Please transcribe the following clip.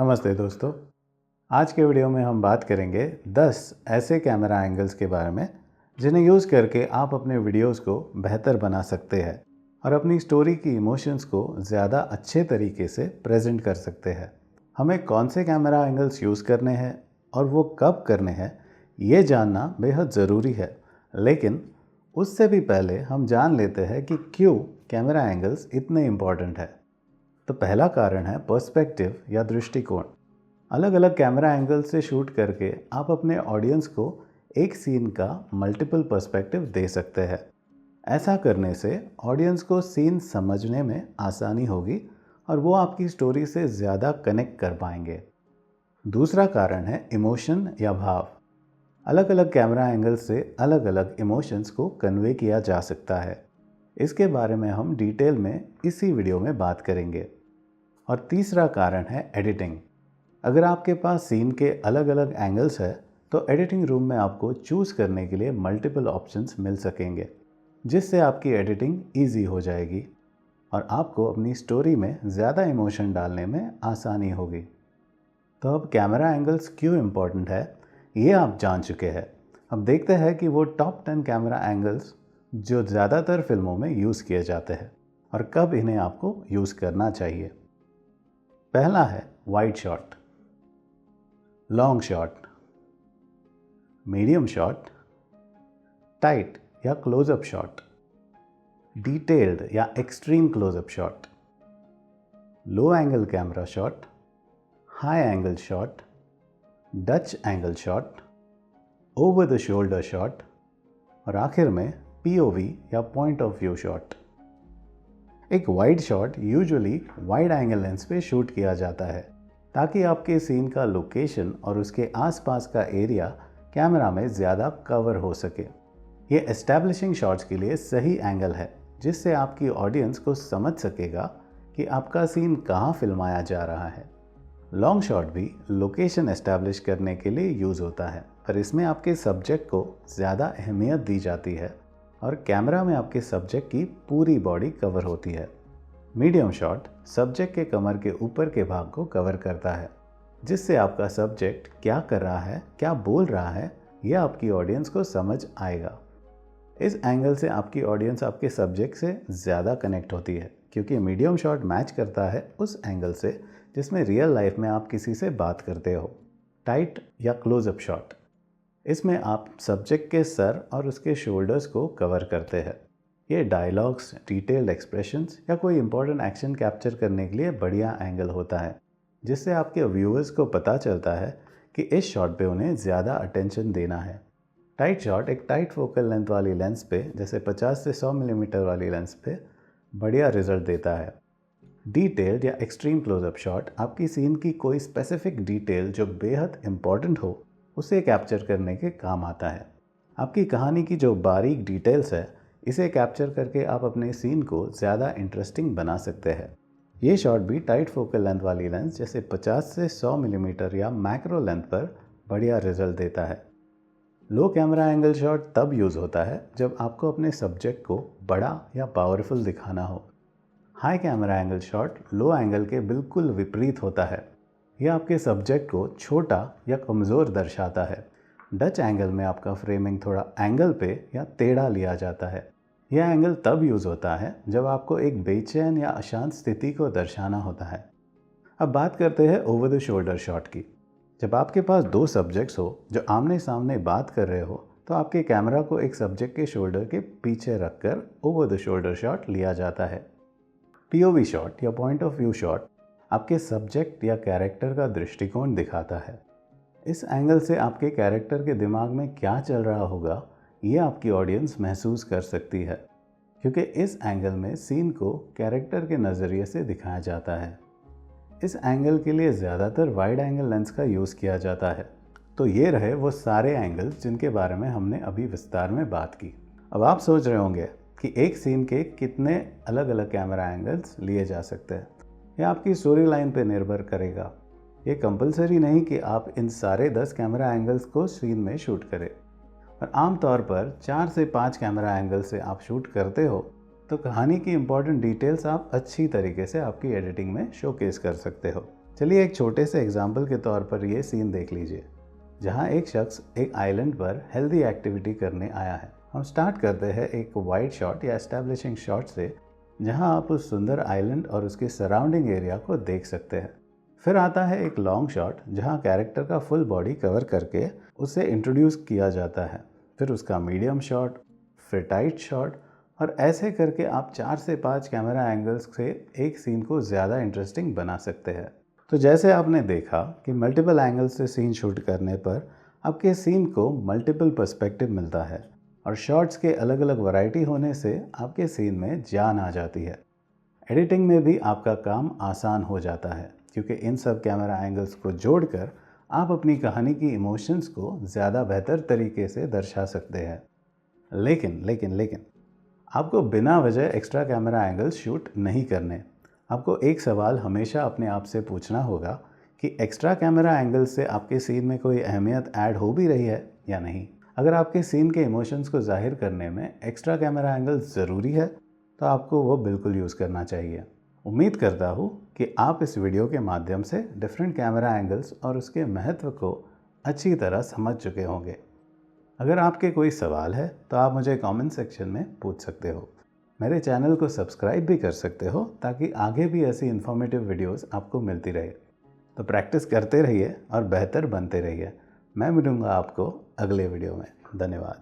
नमस्ते दोस्तों। आज के वीडियो में हम बात करेंगे 10 ऐसे कैमरा एंगल्स के बारे में जिन्हें यूज़ करके आप अपने वीडियोस को बेहतर बना सकते हैं और अपनी स्टोरी की इमोशंस को ज़्यादा अच्छे तरीके से प्रेजेंट कर सकते हैं। हमें कौन से कैमरा एंगल्स यूज़ करने हैं और वो कब करने हैं ये जानना बेहद ज़रूरी है, लेकिन उससे भी पहले हम जान लेते हैं कि क्यों कैमरा एंगल्स इतने इम्पॉर्टेंट है। तो पहला कारण है पर्सपेक्टिव या दृष्टिकोण। अलग अलग कैमरा एंगल से शूट करके आप अपने ऑडियंस को एक सीन का मल्टीपल पर्सपेक्टिव दे सकते हैं। ऐसा करने से ऑडियंस को सीन समझने में आसानी होगी और वो आपकी स्टोरी से ज़्यादा कनेक्ट कर पाएंगे। दूसरा कारण है इमोशन या भाव। अलग अलग कैमरा एंगल से अलग अलग इमोशंस को कन्वे किया जा सकता है। इसके बारे में हम डिटेल में इसी वीडियो में बात करेंगे। और तीसरा कारण है एडिटिंग। अगर आपके पास सीन के अलग अलग एंगल्स है तो एडिटिंग रूम में आपको चूज़ करने के लिए मल्टीपल ऑप्शंस मिल सकेंगे, जिससे आपकी एडिटिंग ईजी हो जाएगी और आपको अपनी स्टोरी में ज़्यादा इमोशन डालने में आसानी होगी। तो अब कैमरा एंगल्स क्यों इम्पोर्टेंट है ये आप जान चुके हैं। अब देखते हैं कि वो टॉप 10 कैमरा एंगल्स जो ज़्यादातर फिल्मों में यूज़ किए जाते हैं और कब इन्हें आपको यूज़ करना चाहिए। पहला है wide shot, long shot, medium shot, tight या क्लोजअप शॉट, डिटेल्ड या extreme closeup shot, low angle camera shot, high angle shot, Dutch angle shot, over the shoulder shot और आखिर में POV या पॉइंट ऑफ व्यू शॉट। एक wide shot usually wide angle lens पे shoot किया जाता है ताकि आपके सीन का लोकेशन और उसके आसपास का एरिया कैमरा में ज़्यादा कवर हो सके। ये एस्टैब्लिशिंग शॉट्स के लिए सही एंगल है जिससे आपकी ऑडियंस को समझ सकेगा कि आपका सीन कहाँ फिल्माया जा रहा है। लॉन्ग शॉट भी लोकेशन एस्टैब्लिश करने के लिए यूज़ होता है, पर इसमें आपके सब्जेक्ट को ज़्यादा अहमियत दी जाती है और कैमरा में आपके सब्जेक्ट की पूरी बॉडी कवर होती है। मीडियम शॉट सब्जेक्ट के कमर के ऊपर के भाग को कवर करता है, जिससे आपका सब्जेक्ट क्या कर रहा है, क्या बोल रहा है, यह आपकी ऑडियंस को समझ आएगा। इस एंगल से आपकी ऑडियंस आपके सब्जेक्ट से ज़्यादा कनेक्ट होती है क्योंकि मीडियम शॉट मैच करता है उस एंगल से जिसमें रियल लाइफ में आप किसी से बात करते हो। टाइट या क्लोजअप शॉट, इसमें आप सब्जेक्ट के सर और उसके शोल्डर्स को कवर करते हैं। ये डायलॉग्स, डिटेल्ड एक्सप्रेशंस या कोई इंपॉर्टेंट एक्शन कैप्चर करने के लिए बढ़िया एंगल होता है, जिससे आपके व्यूअर्स को पता चलता है कि इस शॉट पे उन्हें ज़्यादा अटेंशन देना है। टाइट शॉट एक टाइट फोकल लेंथ वाली लेंस पे, जैसे 50 से 100 मिलीमीटर वाली लेंस पे बढ़िया रिजल्ट देता है। डिटेल्ड या एक्सट्रीम क्लोजअप शॉट आपकी सीन की कोई स्पेसिफिक डिटेल जो बेहद इम्पॉर्टेंट हो उसे कैप्चर करने के काम आता है। आपकी कहानी की जो बारीक डिटेल्स है इसे कैप्चर करके आप अपने सीन को ज़्यादा इंटरेस्टिंग बना सकते हैं। ये शॉट भी टाइट फोकल लेंथ वाली लेंस जैसे 50 से 100 मिलीमीटर या मैक्रो लेंथ पर बढ़िया रिजल्ट देता है। लो कैमरा एंगल शॉट तब यूज़ होता है जब आपको अपने सब्जेक्ट को बड़ा या पावरफुल दिखाना हो। High camera angle shot low angle के बिल्कुल विपरीत होता है। यह आपके सब्जेक्ट को छोटा या कमज़ोर दर्शाता है। डच एंगल में आपका फ्रेमिंग थोड़ा एंगल पे या टेढ़ा लिया जाता है। यह एंगल तब यूज़ होता है जब आपको एक बेचैन या अशांत स्थिति को दर्शाना होता है। अब बात करते हैं ओवर द शोल्डर शॉट की। जब आपके पास दो सब्जेक्ट्स हो जो आमने सामने बात कर रहे हो तो आपके कैमरा को एक सब्जेक्ट के शोल्डर के पीछे रखकर ओवर द शोल्डर शॉट लिया जाता है। POV शॉट या पॉइंट ऑफ व्यू शॉट आपके सब्जेक्ट या कैरेक्टर का दृष्टिकोण दिखाता है। इस एंगल से आपके कैरेक्टर के दिमाग में क्या चल रहा होगा ये आपकी ऑडियंस महसूस कर सकती है, क्योंकि इस एंगल में सीन को कैरेक्टर के नज़रिए से दिखाया जाता है। इस एंगल के लिए ज़्यादातर वाइड एंगल लेंस का यूज़ किया जाता है। तो ये रहे वो सारे एंगल्स जिनके बारे में हमने अभी विस्तार में बात की। अब आप सोच रहे होंगे कि एक सीन के कितने अलग अलग कैमरा एंगल्स लिए जा सकते हैं। यह आपकी स्टोरी लाइन पर निर्भर करेगा। ये कंपलसरी नहीं कि आप इन सारे 10 कैमरा एंगल्स को सीन में शूट करें, और आमतौर पर 4 से 5 कैमरा एंगल से आप शूट करते हो तो कहानी की इंपॉर्टेंट डिटेल्स आप अच्छी तरीके से आपकी एडिटिंग में शोकेस कर सकते हो। चलिए एक छोटे से एग्जाम्पल के तौर पर ये सीन देख लीजिए, जहाँ एक शख्स एक आइलैंड पर हेल्दी एक्टिविटी करने आया है। हम स्टार्ट करते हैं एक वाइड शॉट या एस्टैब्लिशिंग शॉट से, जहाँ आप उस सुंदर आइलैंड और उसके सराउंडिंग एरिया को देख सकते हैं। फिर आता है एक लॉन्ग शॉट, जहाँ कैरेक्टर का फुल बॉडी कवर करके उसे इंट्रोड्यूस किया जाता है। फिर उसका मीडियम शॉट, फिर टाइट शॉट, और ऐसे करके आप 4 से 5 कैमरा एंगल्स से एक सीन को ज़्यादा इंटरेस्टिंग बना सकते हैं। तो जैसे आपने देखा कि मल्टीपल एंगल्स से सीन शूट करने पर आपके सीन को मल्टीपल पर्सपेक्टिव मिलता है, और शॉट्स के अलग अलग वैरायटी होने से आपके सीन में जान आ जाती है। एडिटिंग में भी आपका काम आसान हो जाता है, क्योंकि इन सब कैमरा एंगल्स को जोड़कर आप अपनी कहानी की इमोशंस को ज़्यादा बेहतर तरीके से दर्शा सकते हैं। लेकिन आपको बिना वजह एक्स्ट्रा कैमरा एंगल्स शूट नहीं करने। आपको एक सवाल हमेशा अपने आप से पूछना होगा कि एक्स्ट्रा कैमरा एंगल से आपके सीन में कोई अहमियत ऐड हो भी रही है या नहीं। अगर आपके सीन के इमोशंस को जाहिर करने में एक्स्ट्रा कैमरा एंगल ज़रूरी है, तो आपको वो बिल्कुल यूज़ करना चाहिए। उम्मीद करता हूँ कि आप इस वीडियो के माध्यम से डिफरेंट कैमरा एंगल्स और उसके महत्व को अच्छी तरह समझ चुके होंगे। अगर आपके कोई सवाल है तो आप मुझे कमेंट सेक्शन में पूछ सकते हो। मेरे चैनल को सब्सक्राइब भी कर सकते हो, ताकि आगे भी ऐसी इन्फॉर्मेटिव वीडियोस आपको मिलती रहे। तो प्रैक्टिस करते रहिए और बेहतर बनते रहिए। मैं मिलूँगा आपको अगले वीडियो में। धन्यवाद।